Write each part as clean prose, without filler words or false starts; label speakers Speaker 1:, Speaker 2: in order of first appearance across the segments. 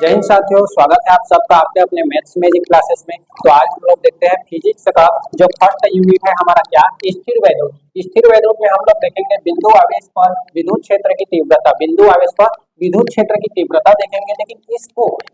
Speaker 1: जय हिंद साथियों, स्वागत है आप सबका आपके अपने मैथ्स मैजिक क्लासेस में। तो आज हम लोग देखते हैं फिजिक्स का जो फर्स्ट यूनिट है हमारा, क्या स्थिर वैद्युत। स्थिर वैद्युत में हम लोग देखेंगे बिंदु आवेश पर विद्युत क्षेत्र की तीव्रता, बिंदु आवेश पर विद्युत क्षेत्र की तीव्रता देखेंगे। लेकिन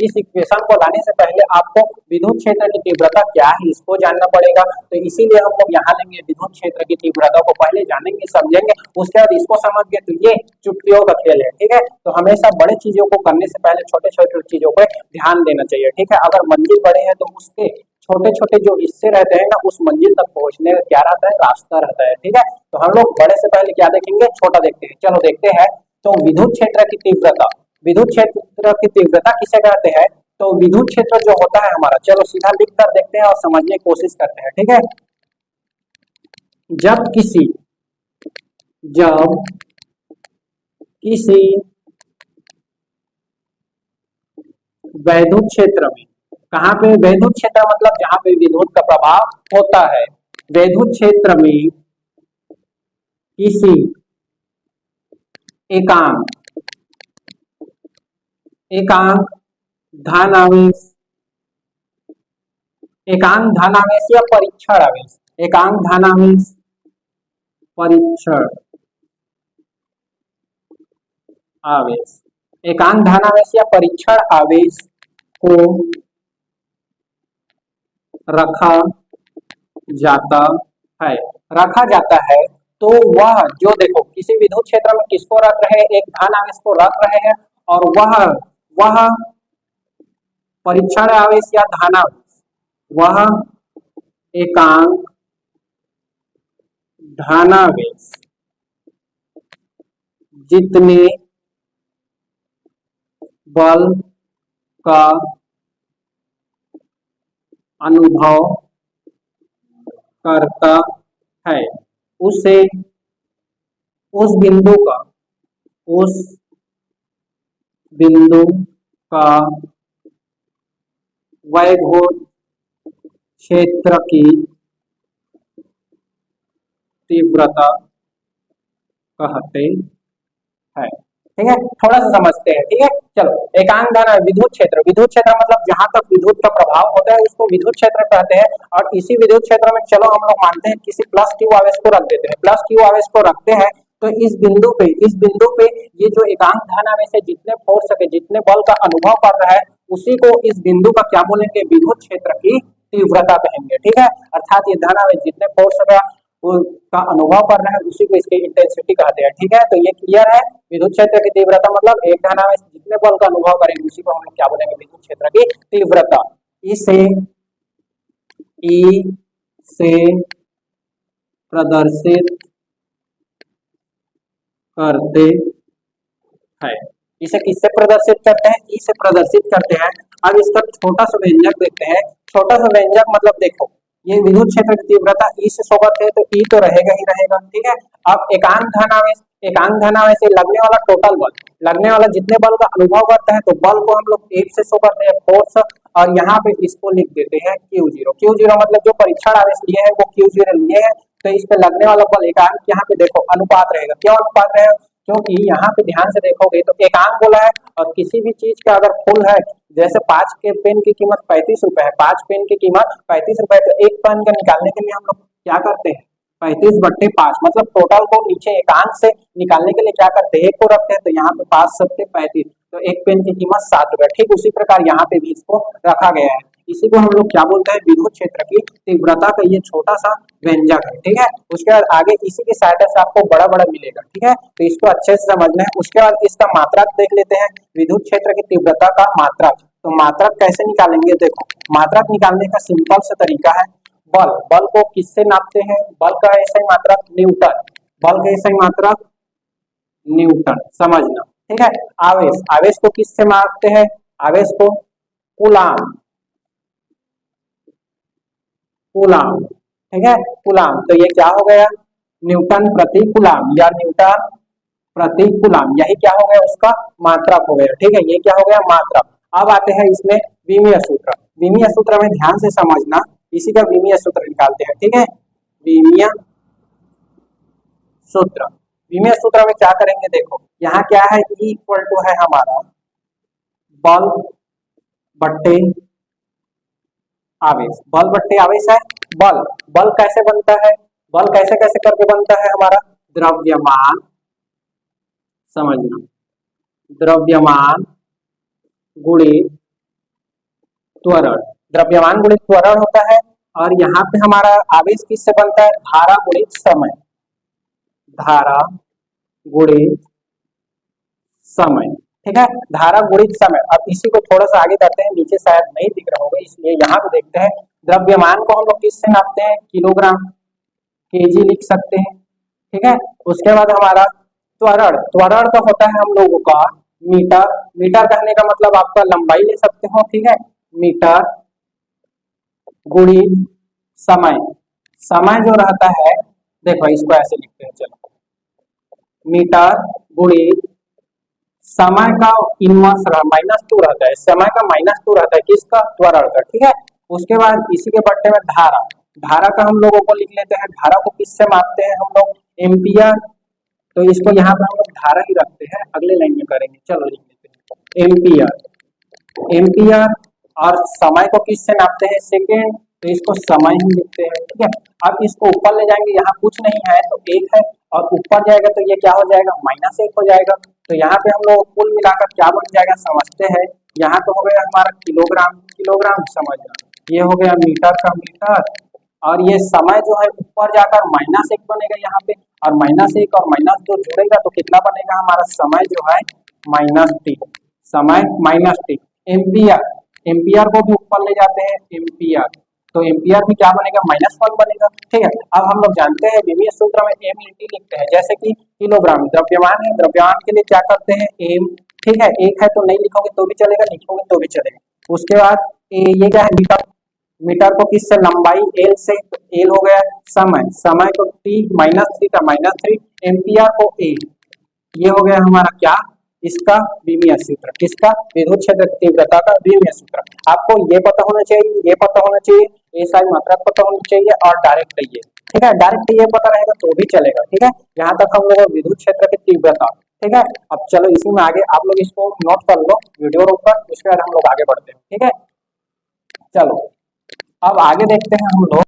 Speaker 1: इस इक्वेशन को लाने से पहले आपको विद्युत क्षेत्र की तीव्रता क्या है इसको जानना पड़ेगा। तो इसीलिए हम लोग यहाँ लेंगे विद्युत क्षेत्र की तीव्रता को पहले जानेंगे समझेंगे, उसके बाद इसको समझ गए तो ये चुटकियों का खेल है। ठीक है, तो हमेशा बड़े चीजों को करने से पहले छोटे छोटे चीजों पर ध्यान देना चाहिए। ठीक है, अगर मंजिल बड़े है तो उसके छोटे छोटे जो हिस्से रहते हैं ना, उस मंजिल तक पहुंचने का क्या रहता है, रास्ता रहता है। ठीक है, तो हम लोग बड़े से पहले क्या देखेंगे, छोटा देखते हैं। चलो देखते हैं। तो विद्युत क्षेत्र की तीव्रता, विद्युत क्षेत्र की तीव्रता किसे कहते हैं? तो विद्युत क्षेत्र जो होता है हमारा, चलो सीधा लिख कर देखते हैं और समझने की कोशिश करते हैं। ठीक है, जब किसी वैद्युत क्षेत्र में, कहाँ पे वैद्युत क्षेत्र मतलब जहां पे विद्युत का प्रभाव होता है, वैद्युत क्षेत्र में किसी एकांक एकांक धनावेश, एकांक धनावेश या परीक्षण आवेश, एकांक धनावेश परीक्षण आवेश, एकांक धनावेश या परीक्षण आवेश को रखा जाता है, रखा जाता है। तो वह जो देखो किसी विद्युत क्षेत्र में किसको रख रहे हैं, एक धन आवेश को रख रहे हैं, और वह परीक्षण आवेश या धनावेश, वह एकांक धनावेश जितने बल का अनुभव करता है उसे उस बिंदु का वैद्युत क्षेत्र की तीव्रता कहते हैं। ठीक है, थोड़ा सा समझते हैं। ठीक है, चलो एकांक धन विद्युत क्षेत्र, विद्युत क्षेत्र मतलब जहां तक विद्युत का प्रभाव होता है उसको विद्युत क्षेत्र कहते हैं। और इसी विद्युत क्षेत्र में चलो हम लोग मानते हैं किसी प्लस क्यू आवेश को रख देते हैं, प्लस क्यू आवेश को रखते हैं। तो इस बिंदु पे ये जो एकांक धन आवेश है जितने फोर्स के जितने बल का अनुभव कर रहा है उसी को इस बिंदु का क्या बोलेंगे, विद्युत क्षेत्र की तीव्रता कहेंगे। ठीक है, अर्थात ये धन आवेश जितने फोर्स का अनुभव कर रहे हैं उसी को इसकी इंटेंसिटी कहते हैं। ठीक है, तो ये क्लियर है। विद्युत क्षेत्र की तीव्रता मतलब एक धनावेश जितने बल का अनुभव करेंगे उसी को हम लोग क्या बोलेंगे, विद्युत क्षेत्र की तीव्रता। इसे ई से प्रदर्शित करते हैं, इसे किससे प्रदर्शित करते हैं, ई से प्रदर्शित करते हैं। अब इसका छोटा सा व्यंजक देखते हैं। छोटा सा व्यंजक मतलब देखो ये विद्युत क्षेत्र की तीव्रता ई से शो करते हैं तो ई तो रहेगा ही रहेगा। ठीक है, अब एकांक धनावेश से लगने वाला टोटल बल, लगने वाला जितने बल का अनुभव करता है तो बल को हम लोग एक से शो करते हैं, फोर्स, और यहाँ पे इसको लिख देते हैं Q0। Q0 मतलब जो परीक्षण आवेश लिए है वो Q0 लिए है, तो इस पे लगने वाला बल एकांक, यहाँ पे देखो अनुपात रहेगा। क्यों अनुपात रहेगा, क्योंकि यहाँ पे ध्यान से देखोगे तो एकांक बोला है और किसी भी चीज का अगर फुल है, जैसे 5 के पेन की कीमत 35 रुपए है, 5 पेन की कीमत 35 रुपए, तो एक पेन का निकालने के लिए हम लोग क्या करते हैं, 35/5 मतलब टोटल को नीचे एकांक से निकालने के लिए क्या करते हैं, एक को रखते हैं। तो यहाँ पे 5×7=35, तो एक पेन की कीमत 7 रुपए। ठीक उसी प्रकार यहाँ पे भी इसको रखा गया है। इसी को हम लोग क्या बोलते हैं, विद्युत क्षेत्र की तीव्रता का ये छोटा सा व्यंजक है। ठीक है, उसके बाद आगे इसी की सहायता से आपको बड़ा बड़ा मिलेगा। ठीक है, तो इसको अच्छे से समझना है। उसके बाद इसका मात्रक देख लेते हैं, विद्युत क्षेत्र की तीव्रता का मात्रक। तो मात्रक कैसे निकालेंगे, देखो मात्रक निकालने का सिंपल सा तरीका है, बल को किससे नापते हैं, बल का ऐसा ही मात्रक न्यूटन, बल का ऐसा ही मात्रक न्यूटन, समझना। ठीक है, आवेश को किससे मापते हैं, आवेश को कूलाम, ठीक है कूलाम। तो ये क्या हो गया, न्यूटन प्रति कूलाम या न्यूटन प्रति कूलाम, यही क्या हो गया, उसका मात्रक हो गया। ठीक है, ये क्या हो गया, मात्रक। अब आते हैं इसमें विमीय सूत्र। विमीय सूत्र में ध्यान से समझना, इसी का विमीय सूत्र निकालते हैं। ठीक है, विमीय सूत्र, विमीय सूत्र में क्या करेंगे, देखो यहाँ क्या है, E इक्वल टू है हमारा बल बट्टे आवेश, बल बट्टे आवेश है। बल, बल कैसे बनता है, बल कैसे कैसे करके बनता है हमारा, द्रव्यमान, समझना, द्रव्यमान गुणित त्वरण, द्रव्यमान गुणित त्वरण होता है। और यहाँ पे हमारा आवेश किससे बनता है, धारा गुणित समय, धारा गुणित समय, ठीक है, धारा गुणित समय। अब इसी को थोड़ा सा आगे करते हैं, नीचे शायद नहीं दिख रहा होगा इसलिए यहाँ पे देखते हैं। द्रव्यमान को हम लोग किससे नापते हैं, किलोग्राम, केजी लिख सकते हैं, ठीक है। उसके बाद हमारा त्वरण, त्वरण का होता है हम लोगों का मीटर, मीटर कहने का मतलब आपका लंबाई ले सकते हो, ठीक है, मीटर गुणित समय, समय जो रहता है, देखो इसको ऐसे लिखते हैं, चलो, मीटर गुणित समय का इनवर्स -2 रहता है, समय का -2 रहता है, किसका, त्वरण का, ठीक है। उसके बाद इसी के बट्टे में धारा, धारा का हम लोगों को लिख लेते हैं, धारा को किससे मापते हैं हम लोग, एम्पियर, तो इसको यहाँ पे हम लोग धारा ही रखते हैं, अगले लाइन में करेंगे, चलो लिख लेते हैं एम्पियर, एम्पियर। और समय को किससे नापते हैं, सेकेंड, तो इसको समय ही लिखते हैं, ठीक है। अब इसको ऊपर ले जाएंगे, यहाँ कुछ नहीं है तो 1 है, और ऊपर जाएगा तो ये क्या हो जाएगा, -1 हो जाएगा। तो यहाँ पे हम लोग कुल मिलाकर क्या बन जाएगा, समझते हैं। यहाँ तो हो गया हमारा किलोग्राम, किलोग्राम समझना, ये हो गया मीटर का मीटर, और ये समय जो है ऊपर जाकर -1 बनेगा यहाँ पे, और -1 और -2 जोड़ेगा तो कितना बनेगा हमारा, समय जो है -3, समय -3। एम्पियर, एम्पियर को भी ऊपर ले जाते हैं, एम्पियर, तो एम्पियर भी क्या बनेगा, -1 बनेगा, ठीक है। अब हम लोग जानते हैं विमीय सूत्र में एम लीटी लिखते हैं, जैसे कि किलोग्राम द्रव्यमान है, द्रव्यमान के लिए क्या करते हैं, एम, ठीक है। 1 है तो नहीं लिखोगे तो भी चलेगा, लिखोगे तो भी चलेगा। उसके बाद ये क्या है, मीटर, मीटर को किससे, लंबाई एल से, तो एल हो गया समय, समय को टी, -3 का -3, एम्पियर को ए, ये हो गया हमारा क्या, इसका विमीय सूत्र, किसका, विद्युत क्षेत्र की तीव्रता का विमीय सूत्र। आपको ये पता होना चाहिए, ये पता होना चाहिए, एसआई मात्रक पता होनी चाहिए, और डायरेक्ट ये, ठीक है, डायरेक्ट ये पता रहेगा तो भी चलेगा, ठीक है। यहाँ तक हम लोग विद्युत क्षेत्र की तीव्रता, ठीक है। अब चलो इसी में आगे आप लोग इसको नोट कर लो वीडियो रोक पर, उसके बाद हम लोग आगे बढ़ते हैं, ठीक है। चलो अब आगे देखते हैं हम लोग,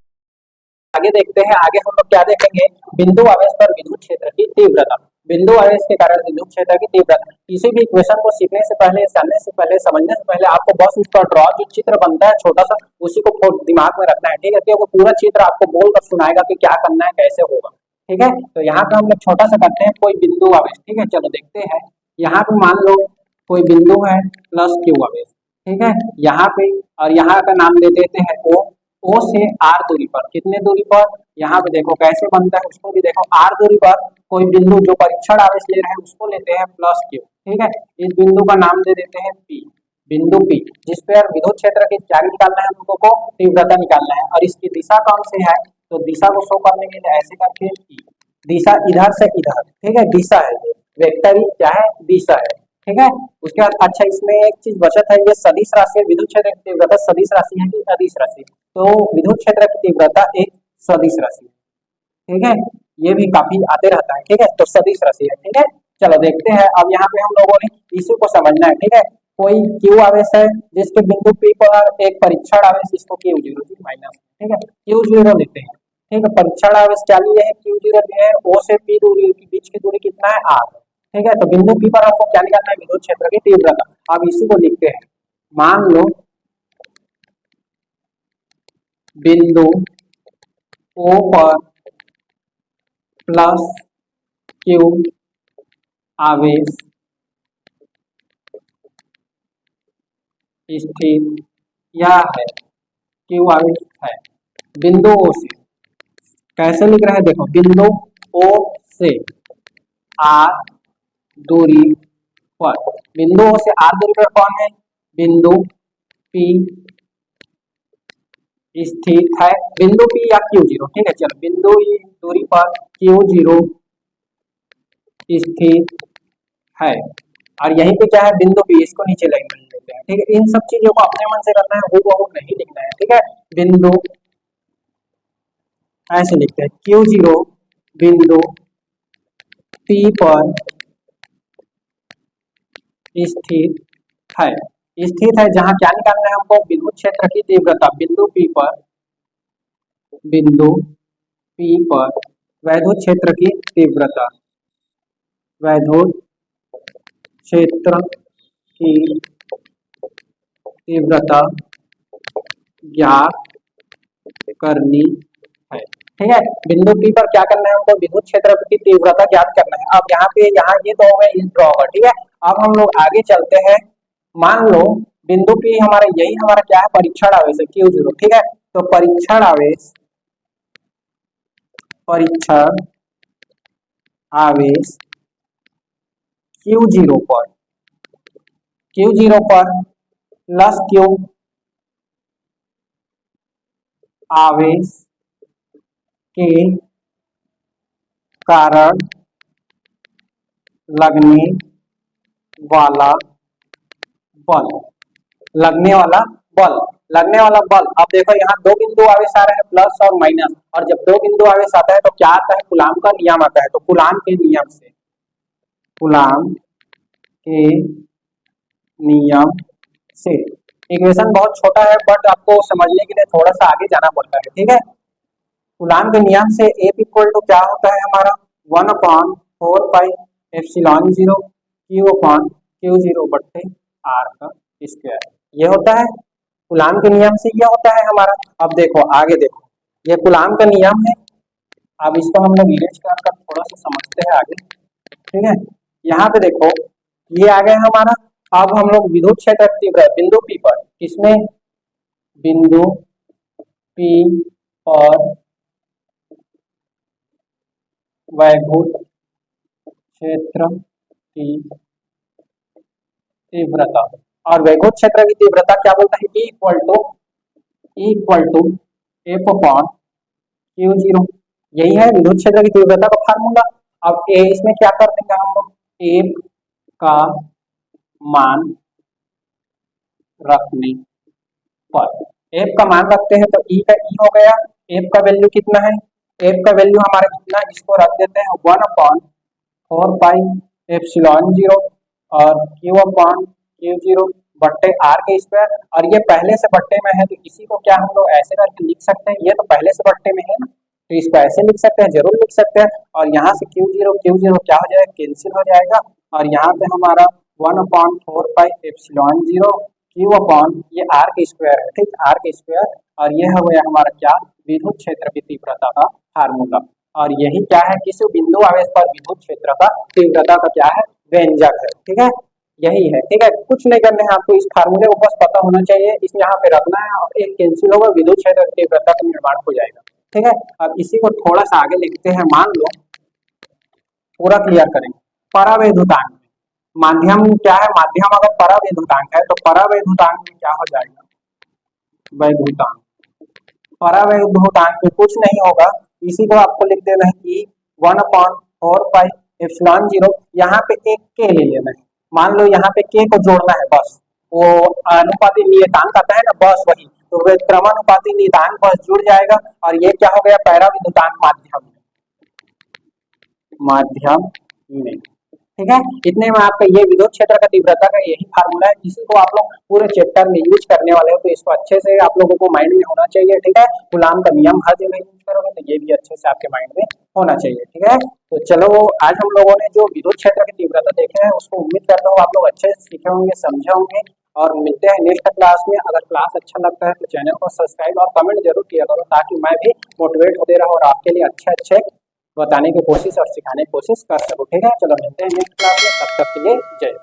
Speaker 1: आगे देखते हैं, आगे हम लोग क्या देखेंगे, बिंदु आवेश पर विद्युत क्षेत्र की तीव्रता, बिंदु आवेश के कारण विद्युत क्षेत्र की तीव्रता। किसी भी इक्वेशन को सीखने से पहले, जानने से पहले, समझने से पहले आपको बस उसका ड्रॉ जो चित्र बनता है छोटा सा, उसी को दिमाग में रखना है, ठीक है। क्योंकि पूरा चित्र आपको बोलकर सुनाएगा कि क्या करना है, कैसे होगा, ठीक है। तो यहाँ पे हम लोग छोटा सा करते हैं, कोई बिंदु आवेश, ठीक है, चलो देखते हैं। यहाँ पे मान लो कोई बिंदु है प्लस क्यू आवेश, ठीक है, यहाँ पे, और यहाँ का नाम दे देते हैं ओ, ओ से आर दूरी पर, कितने दूरी पर, यहाँ पे देखो कैसे बनता है, उसको भी देखो, आर दूरी पर कोई बिंदु जो परीक्षण आवेश ले रहे हैं उसको लेते हैं प्लस क्यू, ठीक है। इस बिंदु का नाम दे देते हैं पी, बिंदु पी, जिस पर विद्युत क्षेत्र की क्या निकालना है हमको को, तीव्रता निकालना है, और इसकी दिशा कौन से है, तो दिशा को शो करने के लिए ऐसे करके पी, दिशा इधर से इधर, ठीक है, दिशा है ये, वेक्टर ही क्या है, दिशा है, ठीक है। उसके बाद अच्छा इसमें एक चीज बचत है, ये सदिश राशि है, विद्युत क्षेत्र की तीव्रता सदिश राशि है कि अदिश राशि, तो विद्युत क्षेत्र की तीव्रता एक सदिश राशि है, ठीक है, ये भी काफी आते रहता है, ठीक है, तो सदिश राशि है, ठीक है। चलो देखते हैं, अब यहाँ पे हम लोगों ने इसी को समझना है, ठीक है। कोई क्यू आवेश है जिसके बिंदु पी पर एक परीक्षण आवेश, इसको Q0 माइनस, ठीक है, Q0 लेते हैं, ठीक है। परीक्षण आवेश क्या लिए है, Q0 लिए है, O से P दूरी के बीच की दूरी कितना है, R, ठीक है। तो बिंदु P पर हमको क्या निकालना है, विद्युत क्षेत्र की तीव्रता। अब इसी को लिखते हैं, मान लो बिंदु O पर प्लस क्यू आवेश स्थित या है, क्यू आवेश है बिंदु O से, कैसे लिख रहे हैं, देखो बिंदु O से R दूरी पर, बिंदु O से R दूरी पर कौन है, बिंदु P स्थित है, बिंदु P या Q0, ठीक है। चलो बिंदु दूरी पर Q0 स्थित है, और यहीं पे क्या है, बिंदु P, इसको नीचे लाइन में लेते हैं, ठीक है। इन सब चीजों को अपने मन से करना है, हूबहू नहीं लिखना है, ठीक है। बिंदु ऐसे लिखते हैं, Q0 बिंदु P पर स्थित है, स्थित है, जहां क्या निकालना है हमको, विद्युत क्षेत्र की तीव्रता बिंदु P पर, बिंदु P पर वैद्युत क्षेत्र की तीव्रता, वैद्युत क्षेत्र की तीव्रता ज्ञात करनी है। ठीक है, बिंदु P पर क्या करना है हमको, विद्युत क्षेत्र की तीव्रता ज्ञात करना है। अब यहाँ ये तो हो गया इस ड्रॉ का। ठीक है, अब हम लोग आगे चलते हैं। मान लो बिंदु P हमारा, यही हमारा क्या है, परीक्षण आवेश है Q0। ठीक है, तो परीक्षण आवेश, परीक्षण आवेश Q0 पर, Q0 पर प्लस Q आवेश के कारण लगने वाला बल, लगने वाला बल, लगने वाला बल। अब देखो यहाँ दो बिंदु आवेश आ रहे हैं, प्लस और माइनस, और जब दो बिंदु आवेश आता है तो क्या आता है, कूलाम का नियम आता है। तो कूलाम के नियम से, कूलाम के नियम से, इक्वेशन बहुत छोटा है बट आपको समझने के लिए थोड़ा सा आगे जाना पड़ता है। ठीक है, कूलाम के नियम से F इक्वल टू क्या होता है हमारा, 1/4πε0 Q/Q0 बट्टे R का स्क्वायर, ये होता है कूलाम के नियम से, ये होता है हमारा। अब देखो आगे देखो, ये कूलाम का नियम है। अब इसको हम लोग इरेज कर थोड़ा सा समझते हैं आगे। ठीक है, यहाँ पे देखो ये आ गया हमारा। अब हम लोग विद्युत क्षेत्र तीव्र बिंदु P पर, किसमें, बिंदु P और वैद्युत क्षेत्र की तीव्रता, और वैद्युत क्षेत्र की तीव्रता क्या बोलता है, E इक्वल टू F/Q0, यही है विद्युत क्षेत्र की तीव्रता का फार्मूला। अब इसमें क्या कर देंगे हम लोग, F का मान रखने पर, F का मान रखते हैं तो E का E हो गया, F का वैल्यू कितना है, F का वैल्यू हमारा कितना, इसको रख देते हैं 1/4πε0 और Q/Q0 बट्टे R के स्क्वायर। और ये पहले से बट्टे में है तो इसी को क्या हम लोग ऐसे करके लिख सकते हैं, ये तो पहले से बट्टे में है ना, तो इसको ऐसे लिख सकते हैं, जरूर लिख सकते हैं। और यहाँ से Q0 क्या हो जाएगा, कैंसिल हो जाएगा, और यहाँ पे हमारा 1/4πε0 Q/ ये R के स्क्वायर है। ठीक, R के स्क्वायर, और ये हो गया हमारा क्या, विद्युत क्षेत्र की तीव्रता का फार्मूला। और यही क्या है, किसी बिंदु आवेश पर विद्युत क्षेत्र का तीव्रता का क्या है, व्यंजक है। ठीक है, यही है। ठीक है, कुछ नहीं करना है आपको, इस फार्मूले को बस पता होना चाहिए, इस यहाँ पे रखना है और एक कैंसिल होगा, विद्युत क्षेत्र की तीव्रता का निर्माण हो जाएगा। ठीक है, अब इसी को थोड़ा सा आगे लिखते हैं। मान लो, पूरा क्लियर करेंगे, परावैद्युतांक माध्यम क्या है, माध्यम अगर परावैद्युतांक है तो परावैद्युतांक में क्या हो जाएगा, वैद्युतांक, परावैद्युतांक में कुछ नहीं होगा, इसी को आपको लिख देना है कि 1/4πε0, यहाँ पे एक के ले लेना है। मान लो यहाँ पे के को जोड़ना है, बस वो अनुपाती नियतांक आता है ना, बस वही, तो क्रमानुपाती नियतांक बस जुड़ जाएगा, और ये क्या हो गया, परावैद्युतांक माध्यम में। ठीक है, इतने में आपका ये विद्युत क्षेत्र का तीव्रता का यही फार्मूला है, इसी को आप लोग पूरे चैप्टर में यूज करने वाले हो, तो इसको अच्छे से आप लोगों को माइंड में होना चाहिए। ठीक है, कूलाम का नियम हर जगह यूज करोगे तो ये भी अच्छे से आपके माइंड में होना चाहिए। ठीक है, तो चलो आज हम लोगों ने जो विद्युत क्षेत्र की तीव्रता देखे हैं उसको उम्मीद करता हूँ आप लोग अच्छे से सीखे होंगे, समझे होंगे, और मिलते हैं नेक्स्ट क्लास में। अगर क्लास अच्छा लगता है तो चैनल को सब्सक्राइब और कमेंट जरूर किया करो, ताकि मैं भी मोटिवेट होते रहूँ और आपके लिए अच्छे बताने की कोशिश और सिखाने की कोशिश कर सकूं। ठीक है, चलो मिलते हैं नेक्स्ट क्लास में, तब तक के लिए जय।